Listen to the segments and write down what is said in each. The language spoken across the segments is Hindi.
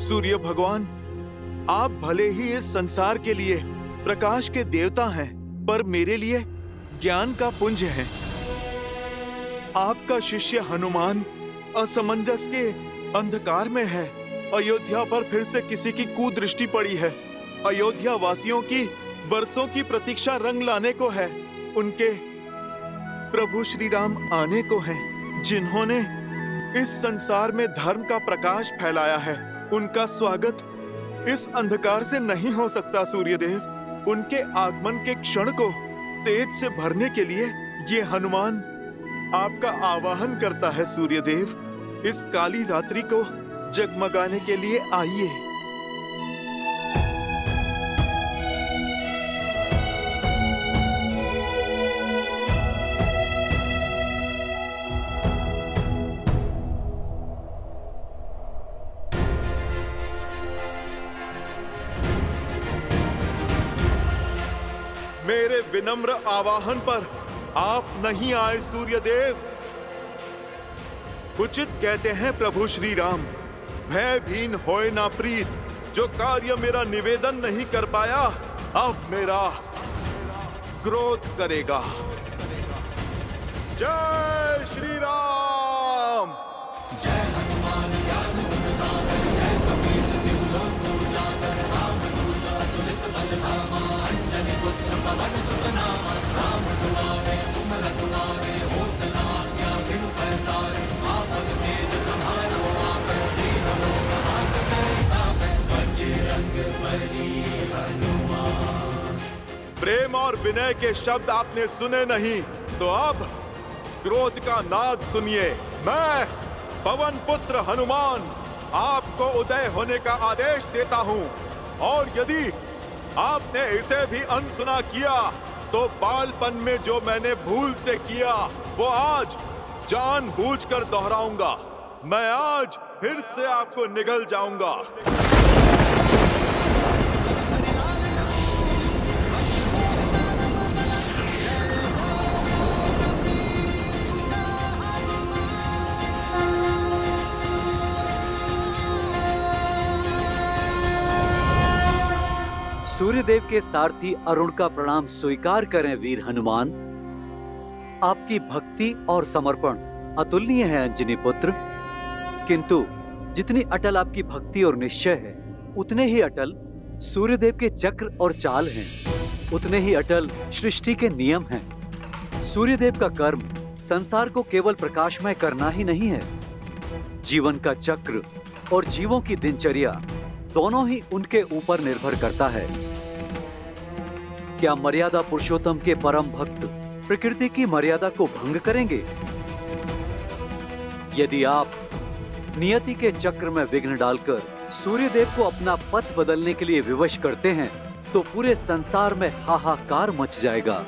सूर्य भगवान, आप भले ही इस संसार के लिए प्रकाश के देवता हैं, पर मेरे लिए ज्ञान का पुंज हैं। आपका शिष्य हनुमान असमंजस के अंधकार में है। अयोध्या पर फिर से किसी की कुदृष्टि पड़ी है। अयोध्या वासियों की बरसों की प्रतीक्षा रंग लाने को है। उनके प्रभु श्री राम आने को हैं, जिन्होंने इस संसार में धर्म का प्रकाश फैलाया है। उनका स्वागत इस अंधकार से नहीं हो सकता सूर्यदेव। उनके आगमन के क्षण को तेज से भरने के लिए ये हनुमान आपका आवाहन करता है सूर्यदेव। इस काली रात्रि को जगमगाने के लिए आइए। मेरे विनम्र आवाहन पर आप नहीं आए सूर्यदेव। उचित कहते हैं प्रभु श्री राम, भयभीन होए ना प्रीत। जो कार्य मेरा निवेदन नहीं कर पाया, अब मेरा क्रोध करेगा। जय श्री राम। जय हनुमान ज्ञान गुण सागर, जय कपीस तिहु लोक उजागर। रामदूत अतुलित बल धामा, अंजनी पुत्र पवन सुत नामा। राम दुआरे तुम रखवारे, होत न आज्ञा बिनु पैसारे। आपन तेज समारो आपन, दीन लोक हाथ तापै। बजरंग बली हनुमान। प्रेम और विनय के शब्द आपने सुने नहीं, तो अब क्रोध का नाद सुनिए। मैं पवन पुत्र हनुमान आपको उदय होने का आदेश देता हूँ, और यदि आपने इसे भी अनसुना किया तो बालपन में जो मैंने भूल से किया वो आज जानबूझकर दोहराऊंगा। मैं आज फिर से आपको निगल जाऊंगा। सूर्यदेव के सारथी अरुण का प्रणाम स्वीकार करें वीर हनुमान। आपकी भक्ति और समर्पण अतुलनीय है अंजनी पुत्र, किंतु जितनी अटल आपकी भक्ति और निश्चय है, उतने ही अटल सूर्यदेव के चक्र और चाल हैं, उतने ही अटल सृष्टि के नियम हैं। सूर्यदेव का कर्म संसार को केवल प्रकाशमय करना ही नहीं है, जीवन का चक्र और जीवों की दिनचर्या दोनों ही उनके ऊपर निर्भर करता है। क्या मर्यादा पुरुषोत्तम के परम भक्त प्रकृति की मर्यादा को भंग करेंगे? यदि आप नियति के चक्र में विघ्न डालकर सूर्यदेव को अपना पथ बदलने के लिए विवश करते हैं, तो पूरे संसार में हाहाकार मच जाएगा।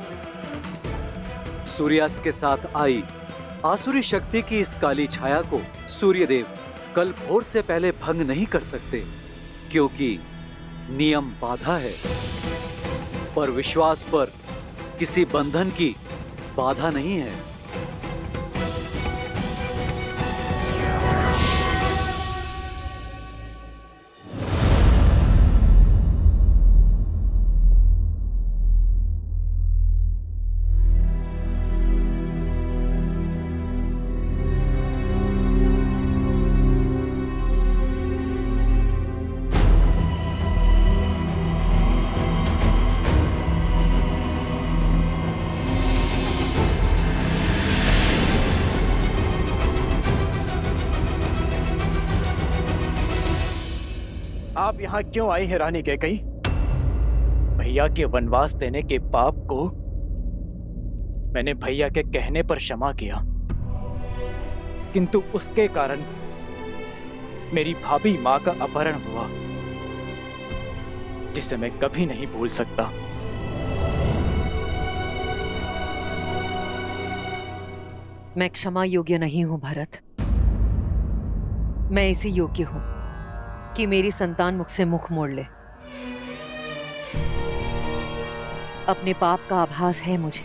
सूर्यास्त के साथ आई आसुरी शक्ति की इस काली छाया को सूर्यदेव कल भोर से पहले भंग नहीं कर सकते, क्योंकि नियम बाधा है, पर विश्वास पर किसी बंधन की बाधा नहीं है। आप यहाँ क्यों आई है रानी कैकई? भैया के वनवास देने के पाप को मैंने भैया के कहने पर क्षमा किया, किंतु उसके कारण मेरी भाभी माँ का अपहरण हुआ, जिसे मैं कभी नहीं भूल सकता। मैं क्षमा योग्य नहीं हूं भरत। मैं इसी योग्य हूं कि मेरी संतान मुझसे मुख मोड़ ले। अपने पाप का आभास है मुझे।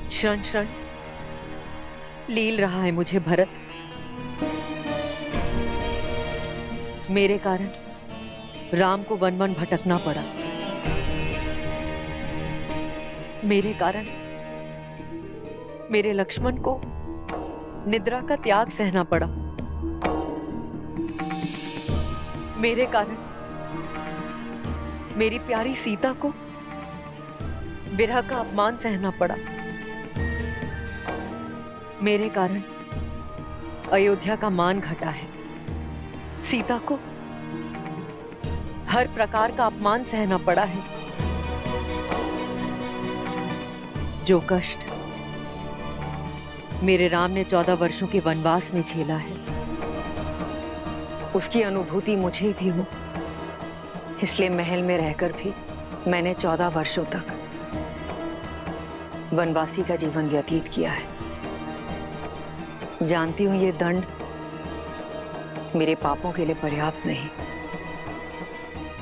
क्षण क्षण लील रहा है मुझे भरत। मेरे कारण राम को वन वन भटकना पड़ा। मेरे कारण मेरे लक्ष्मण को निद्रा का त्याग सहना पड़ा। मेरे कारण मेरी प्यारी सीता को विरह का अपमान सहना पड़ा। मेरे कारण अयोध्या का मान घटा है। सीता को हर प्रकार का अपमान सहना पड़ा है। जो कष्ट मेरे राम ने 14 वर्षों के वनवास में झेला है, उसकी अनुभूति मुझे भी हो। इसलिए महल में रहकर भी मैंने 14 वर्षों तक वनवासी का जीवन व्यतीत किया है। जानती हूं ये दंड मेरे पापों के लिए पर्याप्त नहीं।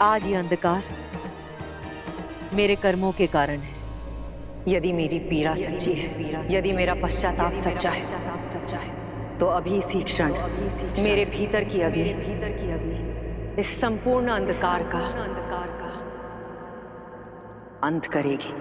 आज ये अंधकार मेरे कर्मों के कारण है। यदि मेरी पीड़ा सच्ची है, यदि मेरा पश्चाताप सच्चा है, तो अभी इसी क्षण मेरे भीतर की अग्नि इस संपूर्ण अंधकार का अंत करेगी।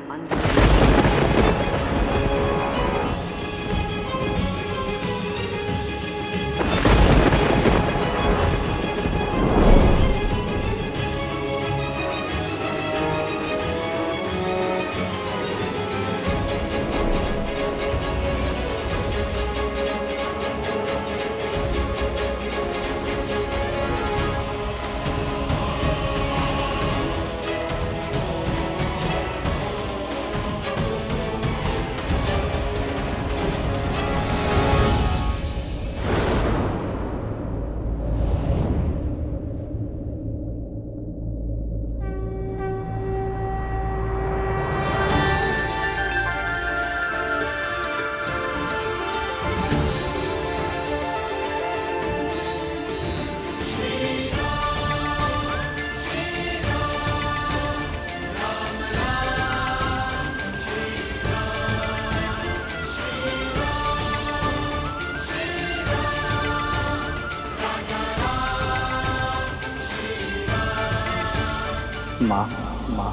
माँ, माँ,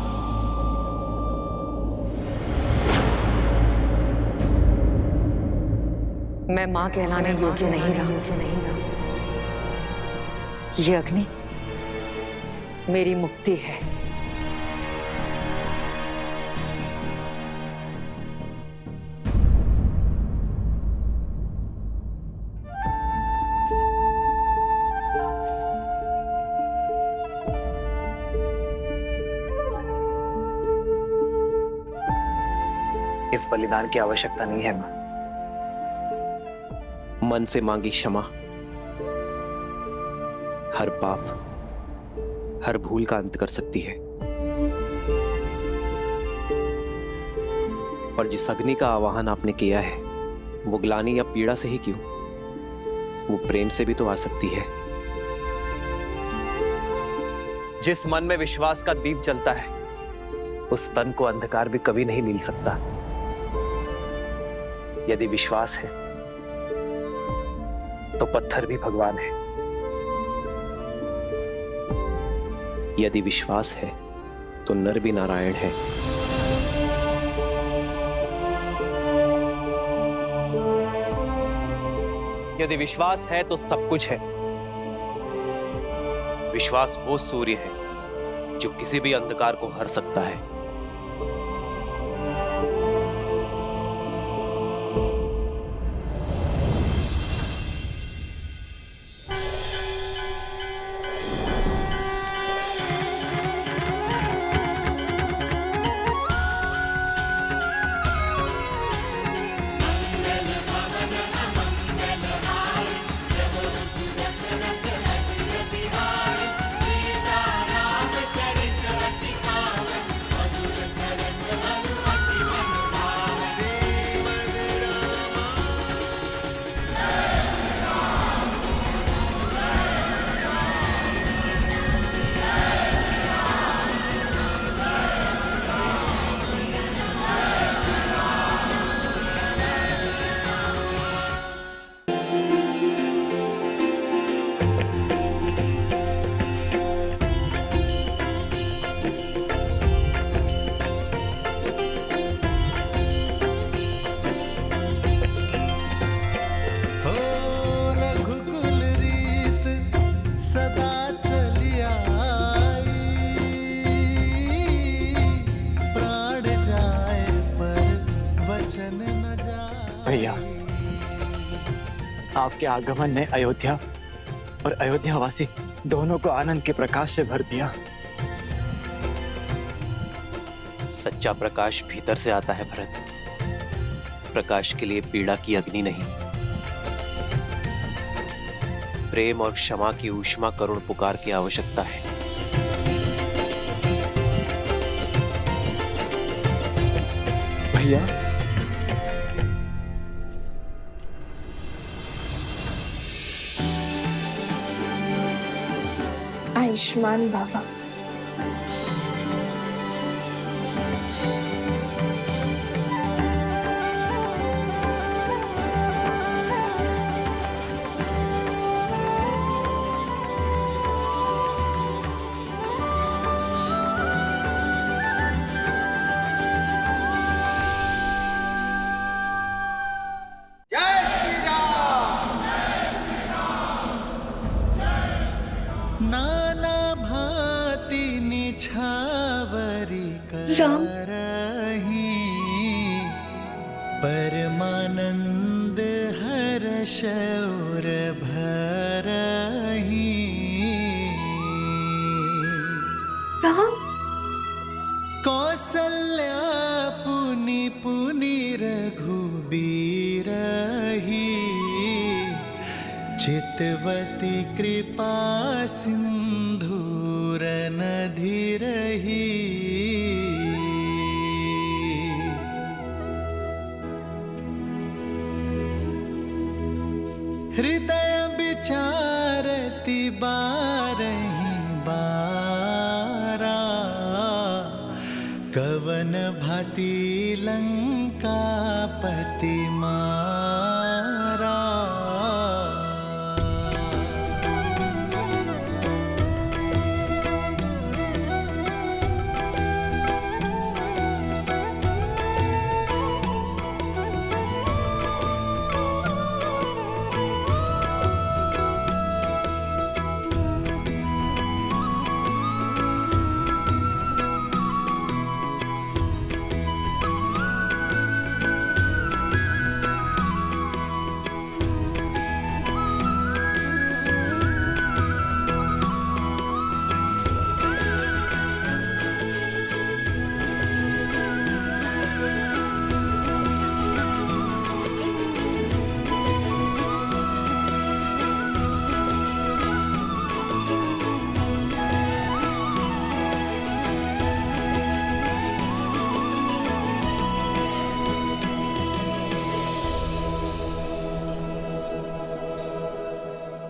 मैं मां कहलाने योग्य नहीं रहा। ये अग्नि मेरी मुक्ति है। इस बलिदान की आवश्यकता नहीं है माँ। मन से मांगी क्षमा हर पाप, हर भूल का अंत कर सकती है। और जिस अग्नि का आवाहन आपने किया है, वो ग्लानि या पीड़ा से ही क्यों, वो प्रेम से भी तो आ सकती है। जिस मन में विश्वास का दीप जलता है, उस तन को अंधकार भी कभी नहीं मिल सकता। यदि विश्वास है तो पत्थर भी भगवान है। यदि विश्वास है तो नर भी नारायण है। यदि विश्वास है तो सब कुछ है। विश्वास वो सूर्य है जो किसी भी अंधकार को हर सकता है। आपके आगमन ने अयोध्या और अयोध्यावासी दोनों को आनंद के प्रकाश से भर दिया। सच्चा प्रकाश भीतर से आता है भरत। प्रकाश के लिए पीड़ा की अग्नि नहीं, प्रेम और क्षमा की ऊष्मा करुण पुकार की आवश्यकता है। भैया, आयुष्मान बाबा। नाना भांति निछावरी करही, परमानंद हर्ष और भरही। कौसल्या पुनि पुनि रघुबीरही, चितवती कृपा सिंधूर नधिरही। हृदय विचारति बारहि बारा, कवन भांति लंकापति मारा।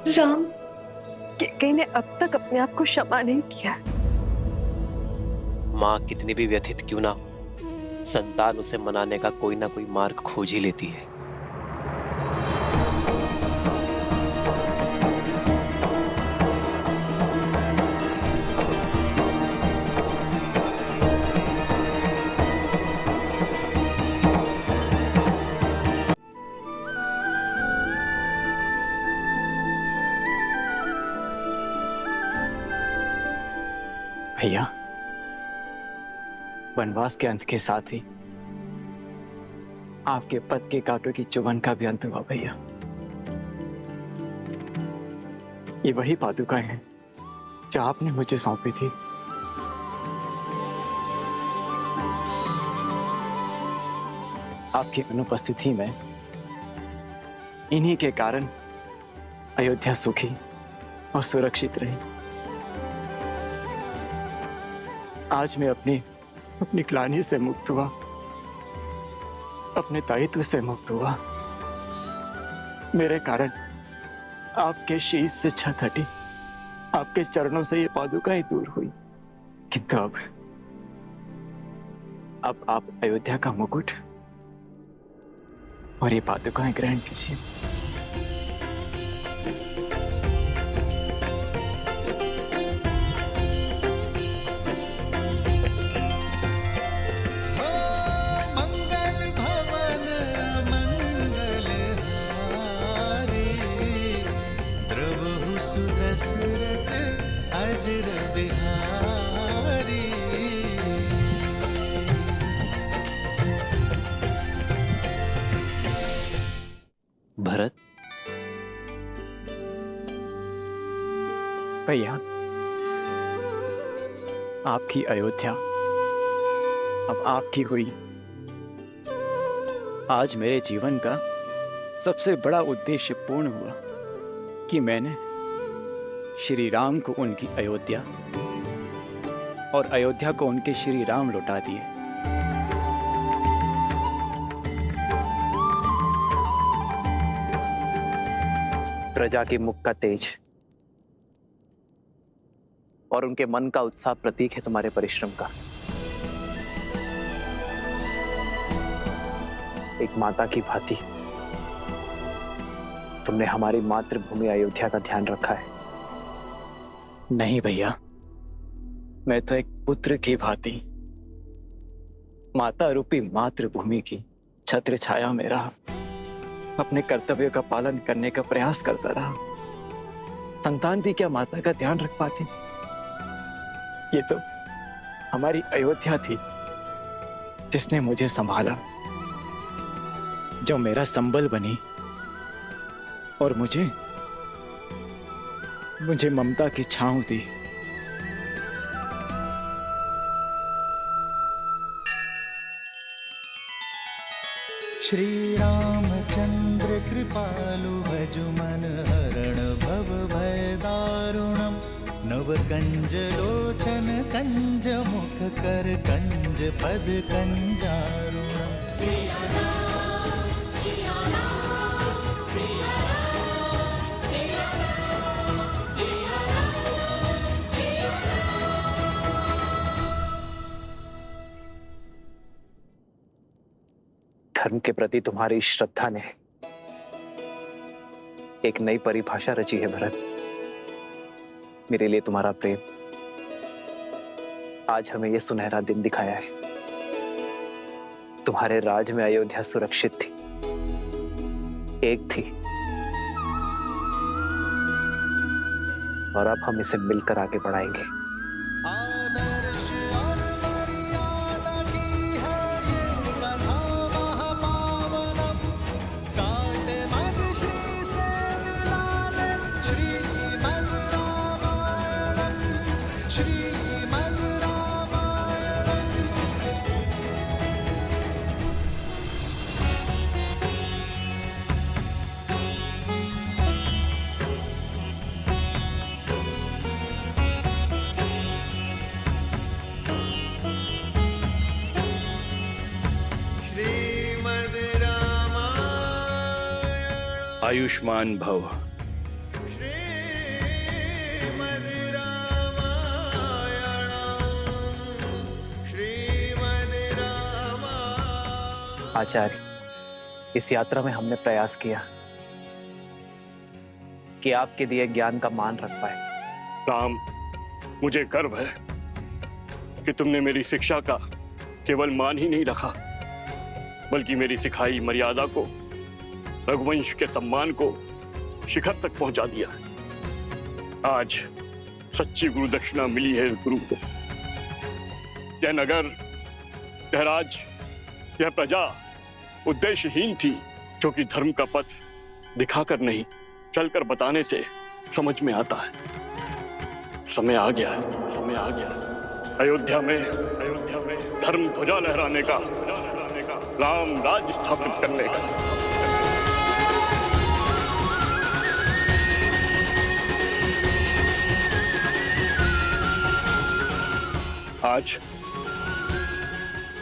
राम, कैकेयी ने अब तक अपने आप को क्षमा नहीं किया। माँ कितनी भी व्यथित क्यों ना, संतान उसे मनाने का कोई ना कोई मार्ग खोज ही लेती है। भैया, वनवास के अंत के साथ ही आपके पद के कांटों की चुभन का भी अंत हुआ भैया। ये वही पादुकाएं हैं जो आपने मुझे सौंपी थी। आपकी अनुपस्थिति में इन्हीं के कारण अयोध्या सुखी और सुरक्षित रही। आज मैं अपनी ग्लानि से मुक्त हुआ, अपने दायित्व से मुक्त हुआ। मेरे कारण आपके शीश से छत हटी, आपके चरणों से ये पादुकाएं दूर हुई। किंतु अब आप अयोध्या का मुकुट और ये पादुकाएं ग्रहण कीजिए। भरत, भैया, आपकी अयोध्या अब आपकी हुई। आज मेरे जीवन का सबसे बड़ा उद्देश्य पूर्ण हुआ कि मैंने श्री राम को उनकी अयोध्या और अयोध्या को उनके श्री राम लौटा दिए। प्रजा के मुख का तेज और उनके मन का उत्साह प्रतीक है तुम्हारे परिश्रम का। एक माता की भांति तुमने हमारी मातृभूमि अयोध्या का ध्यान रखा है। नहीं भैया, मैं तो एक पुत्र की भांति माता रूपी मातृभूमि की छत्र छाया में रहा, अपने कर्तव्यों का पालन करने का प्रयास करता रहा। संतान भी क्या माता का ध्यान रख पाती? ये तो हमारी अयोध्या थी जिसने मुझे संभाला, जो मेरा संबल बनी और मुझे ममता की छांव दी। श्री रामचंद्र कृपालु भजु मन हरण भव भय दारुणम नव कंज लोचन कंज मुख कर कंज पद कंजारुणम। धर्म के प्रति तुम्हारी श्रद्धा ने एक नई परिभाषा रची है भरत। मेरे लिए तुम्हारा प्रेम आज हमें यह सुनहरा दिन दिखाया है। तुम्हारे राज में अयोध्या सुरक्षित थी, एक थी, और अब हम इसे मिलकर आगे बढ़ाएंगे। आदर्श और मर्यादा की है ये कथा महापावनम। काट मद श्री से मिलाने श्रीमद् रामायणम, श्रीमद् रामायणम। श्रीमद् रामायण आयुष्मान भव। श्रीमद् रामायण श्रीमद् रामायण। आचार्य, इस यात्रा में हमने प्रयास किया कि आपके दिए ज्ञान का मान रख पाए। राम, मुझे गर्व है कि तुमने मेरी शिक्षा का केवल मान ही नहीं रखा, बल्कि मेरी सिखाई मर्यादा को, रघुवंश के सम्मान को शिखर तक पहुंचा दिया। आज सच्ची गुरु दक्षिणा मिली है इस गुरु को। यह नगर, यह राज, यह प्रजा उद्देश्यहीन थी, जो कि धर्म का पथ दिखाकर नहीं, चलकर बताने से समझ में आता है। समय आ गया है, समय आ गया है। अयोध्या में धर्म ध्वजा लहराने का, राम राज स्थापित करने का। आज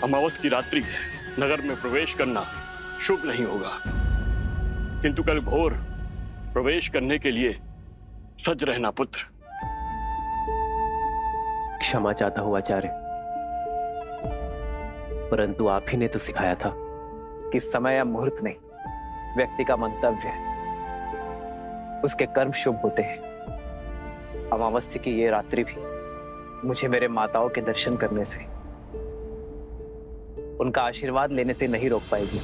अमावस की रात्रि है। नगर में प्रवेश करना शुभ नहीं होगा, किंतु कल भोर प्रवेश करने के लिए सज रहना पुत्र। क्षमा चाहता हूं आचार्य, परंतु आप ही ने तो सिखाया था कि समय या मुहूर्त नहीं, व्यक्ति का मंतव्य है, उसके कर्म शुभ होते हैं। अमावस्या की ये रात्रि भी मुझे मेरे माताओं के दर्शन करने से, उनका आशीर्वाद लेने से नहीं रोक पाएगी।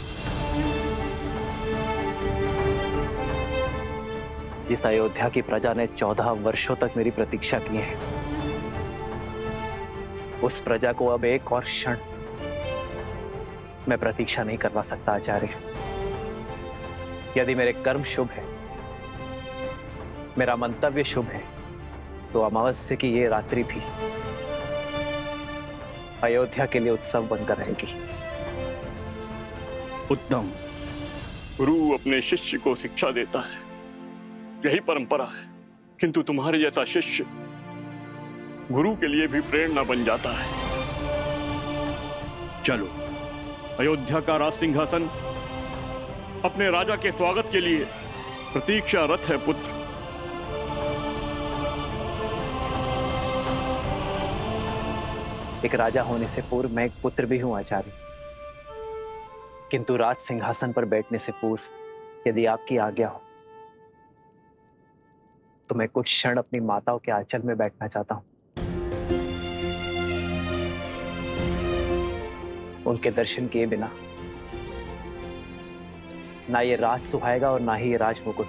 जिस अयोध्या की प्रजा ने 14 वर्षों तक मेरी प्रतीक्षा की है, उस प्रजा को अब एक और क्षण मैं प्रतीक्षा नहीं करवा सकता आचार्य। यदि मेरे कर्म शुभ है, मेरा मंतव्य शुभ है, तो अमावस्या की ये रात्रि भी अयोध्या के लिए उत्सव बनकर रहेगी। उत्तम। गुरु अपने शिष्य को शिक्षा देता है, यही परंपरा है, किंतु तुम्हारे जैसा शिष्य गुरु के लिए भी प्रेरणा बन जाता है। चलो, अयोध्या का राज सिंहासन अपने राजा के स्वागत के लिए प्रतीक्षारत है पुत्र। एक राजा होने से पूर्व मैं एक पुत्र भी हूं आचार्य, किंतु राज सिंहासन पर बैठने से पूर्व यदि आपकी आज्ञा हो तो मैं कुछ क्षण अपनी माताओं के आंचल में बैठना चाहता हूं। उनके दर्शन किए बिना ना ये राज सुहाएगा और ना ही ये राजमुकुट।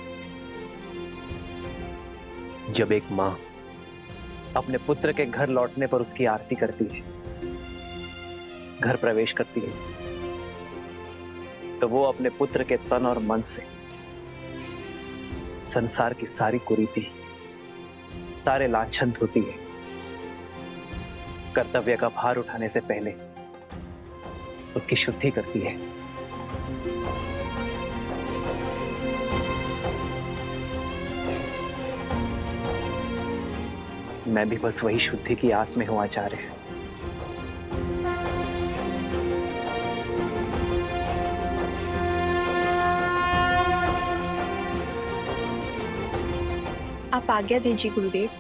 जब एक मां अपने पुत्र के घर लौटने पर उसकी आरती करती है, घर प्रवेश करती है, तो वो अपने पुत्र के तन और मन से संसार की सारी कुरीति, सारे लांछन धोती है। कर्तव्य का भार उठाने से पहले उसकी शुद्धि करती है। मैं भी बस वही शुद्धि की आस में हूं आचार्य। आप आज्ञा दीजिए गुरुदेव,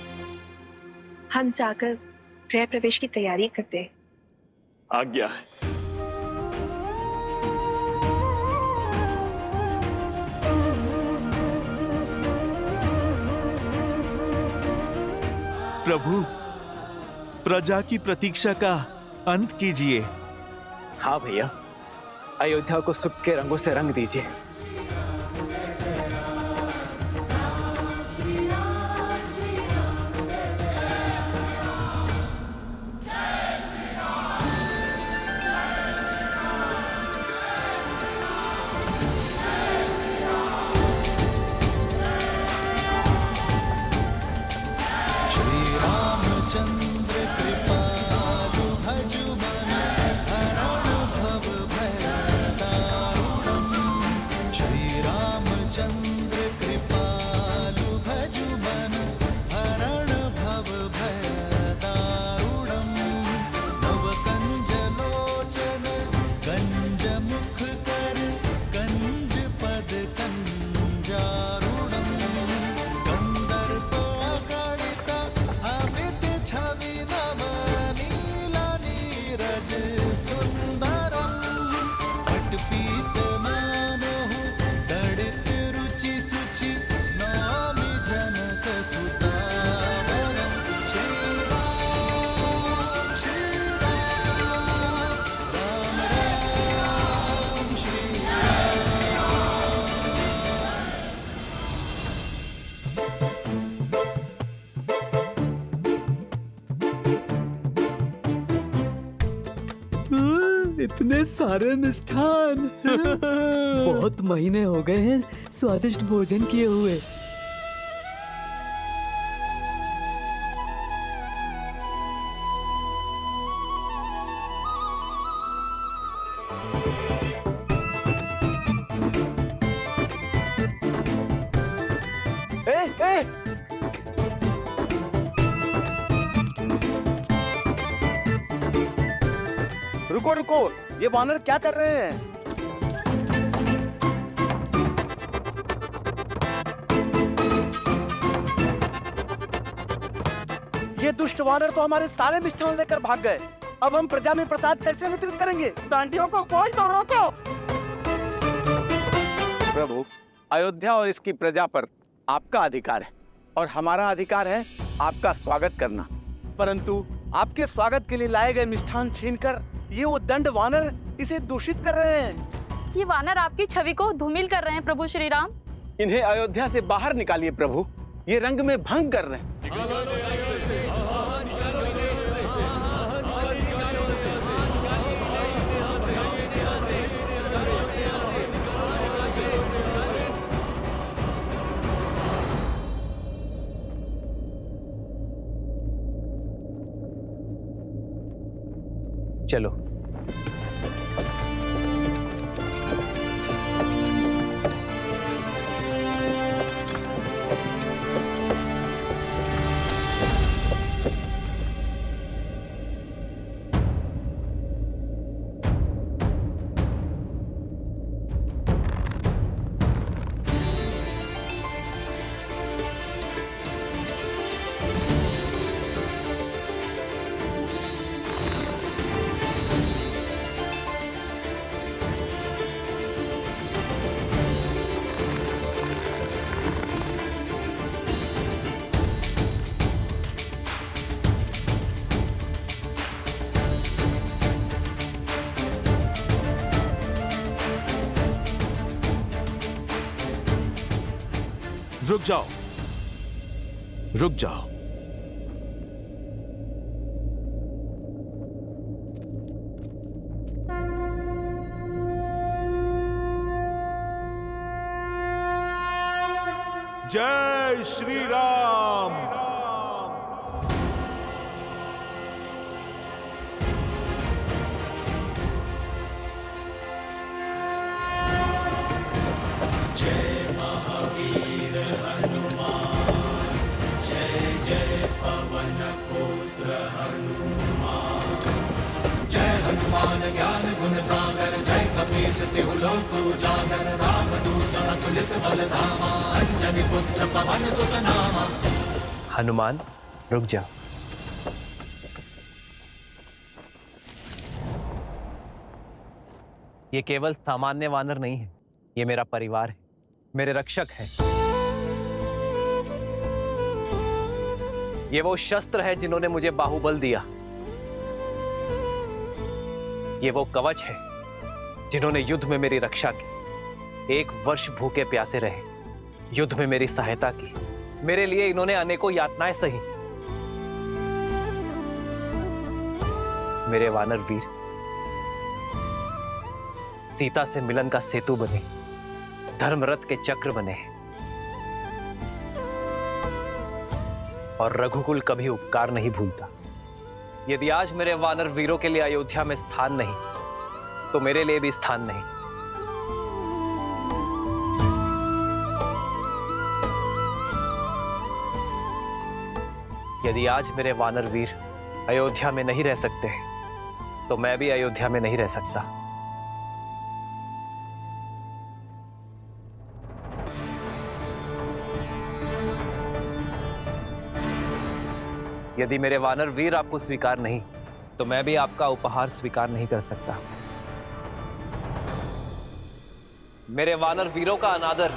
हम जाकर गृह प्रवेश की तैयारी करते हैं। आज्ञा है। प्रभु, प्रजा की प्रतीक्षा का अंत कीजिए। हाँ भैया, अयोध्या को सुख के रंगों से रंग दीजिए। चंद्र कृपालु भजु मन हरण भव भय दारुणम्। श्री रामचंद्र कृपालु भजु मन हरण भव भय दारुणम्। नव कंज लोचन कंज मुख कर कंज पद कंजारुणम्। कंदर्प गणित अमित छवि नव नील नीरज सुंदरम्। पटपीत मानहु दड़ित रुचि सुचि नामि जनक सुतावरम्। श्री राम राम राम श्री इतने सारे मिष्ठान। बहुत महीने हो गए हैं स्वादिष्ट भोजन किए हुए। रुको रुको, ये वानर क्या कर रहे हैं? ये दुष्ट वानर तो हमारे सारे मिष्ठान लेकर भाग गए। अब हम प्रजा में प्रसाद कैसे वितरित करेंगे? डांडियों को कोई तो रोको। प्रभु, अयोध्या और इसकी प्रजा पर आपका अधिकार है और हमारा अधिकार है आपका स्वागत करना। परंतु आपके स्वागत के लिए लाए गए मिष्ठान छीनकर ये वो दंड वानर इसे दूषित कर रहे हैं। ये वानर आपकी छवि को धूमिल कर रहे हैं प्रभु श्री राम। इन्हें अयोध्या से बाहर निकालिए प्रभु, ये रंग में भंग कर रहे हैं। रुक जाओ, रुक जाओ। जय श्री राम। हनुमान, रुक जा। ये केवल सामान्य वानर नहीं है, ये मेरा परिवार है, मेरे रक्षक हैं। ये वो शस्त्र है जिन्होंने मुझे बाहुबल दिया। ये वो कवच है जिन्होंने युद्ध में मेरी रक्षा की। 1 वर्ष भूखे प्यासे रहे, युद्ध में मेरी सहायता की। मेरे लिए इन्होंने अनेकों यातनाएं सही। मेरे वानर वीर सीता से मिलन का सेतु बने, धर्मरथ के चक्र बने, और रघुकुल कभी उपकार नहीं भूलता। यदि आज मेरे वानर वीरों के लिए अयोध्या में स्थान नहीं, तो मेरे लिए भी स्थान नहीं। यदि आज मेरे वानर वीर अयोध्या में नहीं रह सकते, तो मैं भी अयोध्या में नहीं रह सकता। यदि मेरे वानर वीर आपको स्वीकार नहीं, तो मैं भी आपका उपहार स्वीकार नहीं कर सकता। मेरे वानर वीरों का अनादर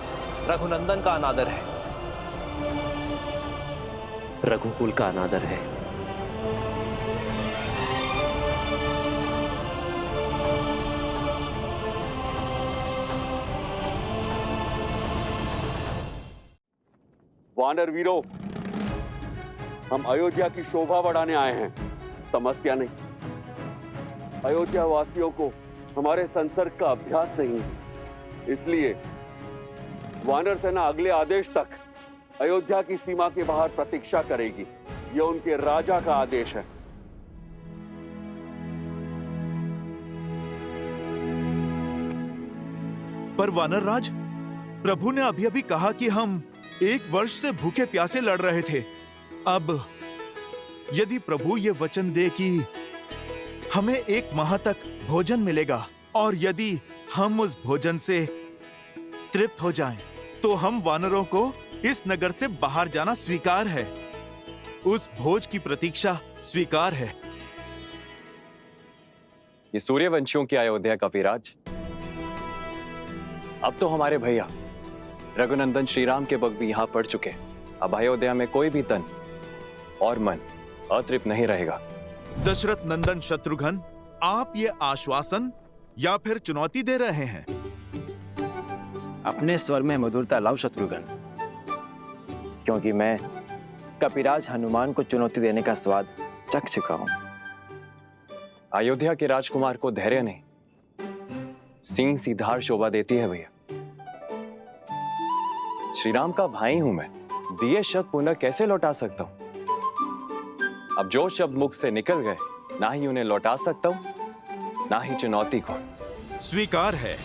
रघुनंदन का अनादर है, रघुकुल का अनादर है। वानर वीरों, हम अयोध्या की शोभा बढ़ाने आए हैं, समस्या नहीं। अयोध्या वासियों को हमारे संसर्ग का अभ्यास नहीं है, इसलिए वानर सेना अगले आदेश तक अयोध्या की सीमा के बाहर प्रतीक्षा करेगी। यह उनके राजा का आदेश है। पर वानर राज, प्रभु ने अभी अभी कहा कि हम 1 वर्ष से भूखे प्यासे लड़ रहे थे। अब यदि प्रभु ये वचन दे कि हमें 1 माह तक भोजन मिलेगा, और यदि हम उस भोजन से तृप्त हो जाएं, तो हम वानरों को इस नगर से बाहर जाना स्वीकार है। उस भोज की प्रतीक्षा स्वीकार है। ये सूर्यवंशियों की अयोध्या का विराज। अब तो हमारे भैया रघुनंदन श्रीराम के वक्त भी यहां पड़ चुके। अब अयोध्या में कोई भी तन और मन अतृप्त नहीं रहेगा। दशरथ नंदन शत्रुघ्न, आप ये आश्वासन या फिर चुनौती दे रहे हैं? अपने स्वर में मधुरता लाओ शत्रुघ्न, क्योंकि मैं कपिराज हनुमान को चुनौती देने का स्वाद चख चुका हूं। अयोध्या के राजकुमार को धैर्य नहीं, सिंह सी धार शोभा देती है भैया। श्री राम का भाई हूं मैं, दिए शब्द पुनः कैसे लौटा सकता हूं? अब जो शब्द मुख से निकल गए, ना ही उन्हें लौटा सकता हूं, ना ही चुनौती को। स्वीकार है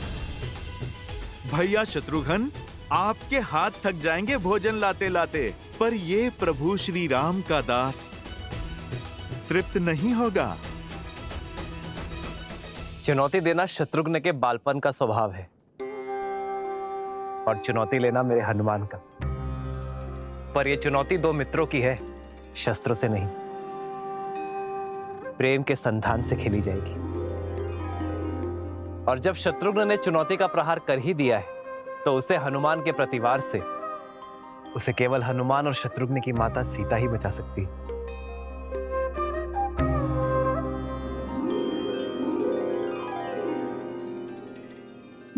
भैया शत्रुघ्न, आपके हाथ थक जाएंगे भोजन लाते लाते, पर ये प्रभु श्री राम का दास तृप्त नहीं होगा। चुनौती देना शत्रुघ्न के बालपन का स्वभाव है, और चुनौती लेना मेरे हनुमान का। पर यह चुनौती 2 मित्रों की है, शस्त्रों से नहीं, प्रेम के संधान से खेली जाएगी। और जब शत्रुघ्न ने चुनौती का प्रहार कर ही दिया है, तो उसे हनुमान के प्रतिवार से उसे केवल हनुमान और शत्रुघ्न की माता सीता ही बचा सकती है।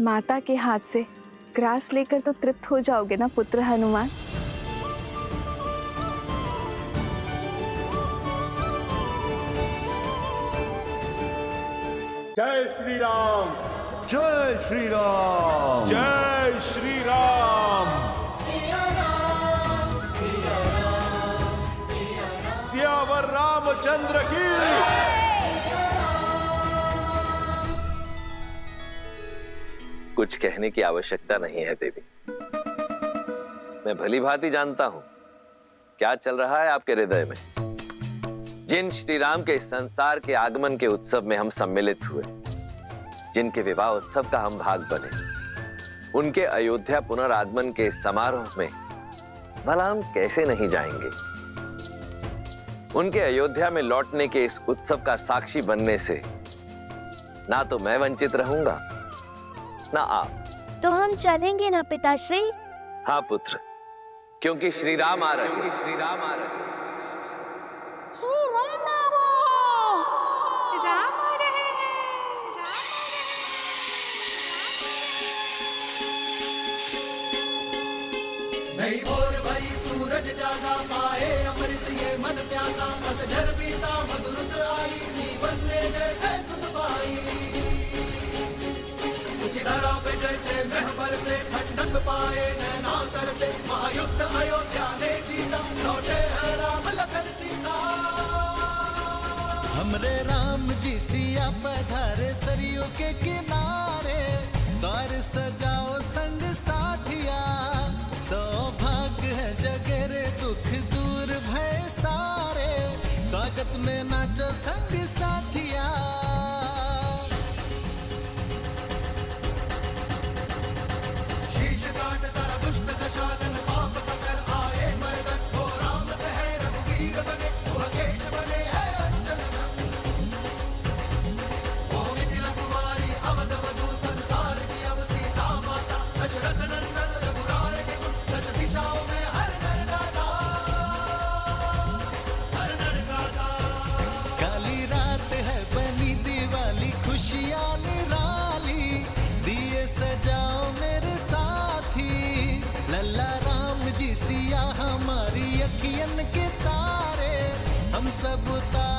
माता के हाथ से ग्रास लेकर तो तृप्त हो जाओगे ना पुत्र हनुमान? जय श्री राम, जय श्री राम, जय श्री राम, सियावर रामचंद्र की। कुछ कहने की आवश्यकता नहीं है देवी। मैं भली भांति जानता हूं क्या चल रहा है आपके हृदय में। जिन श्री राम के इस संसार के आगमन के उत्सव में हम सम्मिलित हुए, जिनके विवाह उत्सव का हम भाग बने, उनके अयोध्या पुनरागमन के समारोह में भला हम कैसे नहीं जाएंगे। उनके अयोध्या में लौटने के इस उत्सव का साक्षी बनने से ना तो मैं वंचित रहूंगा ना आप। तो हम चलेंगे ना पिताश्री? हाँ पुत्र, क्योंकि श्री राम आ रहे हैं। श्री राम आ रहे हैं। श्री राम आ रहे हैं। राम आ रहे हैं। नहीं भोर भई सूरज जागा पाए अमृत ये मन प्यासा, पतझर बीता मधुरुत आई, जीवन में जैसे सुध पाई। सुखी धरा पे जैसे महबर से ठंडक पाए नैना तर से, महायुद्ध अयोध्या ने जीता, लौटे हैं राम लखन सीता। हमरे राम जी सिया पधारे सरयू के किनारे, द्वार सजाओ संग साथिया, सौभाग्य है जगरे दुख दूर भय सारे, स्वागत में नाचो संग साथिया। शीश काट तारा दुष्ट दशानन, पाप कर आए मर्दन, हो राम सहे रघुवीर बने, केश बने है अंजन। ओ मिथिला कुमारी अवध वधु, संसार की अब सीता माता, दशरथ नंदन रघुराय के गुण, दश दिशाओं में हर नर गाता, हर नर गाता। काली रात है बनी दिवाली, खुशियाँ निराली, दिए सजाओ मेरे साथी, लल्ला राम जी सिया हमारी अखियन के तारे, हम सब उतार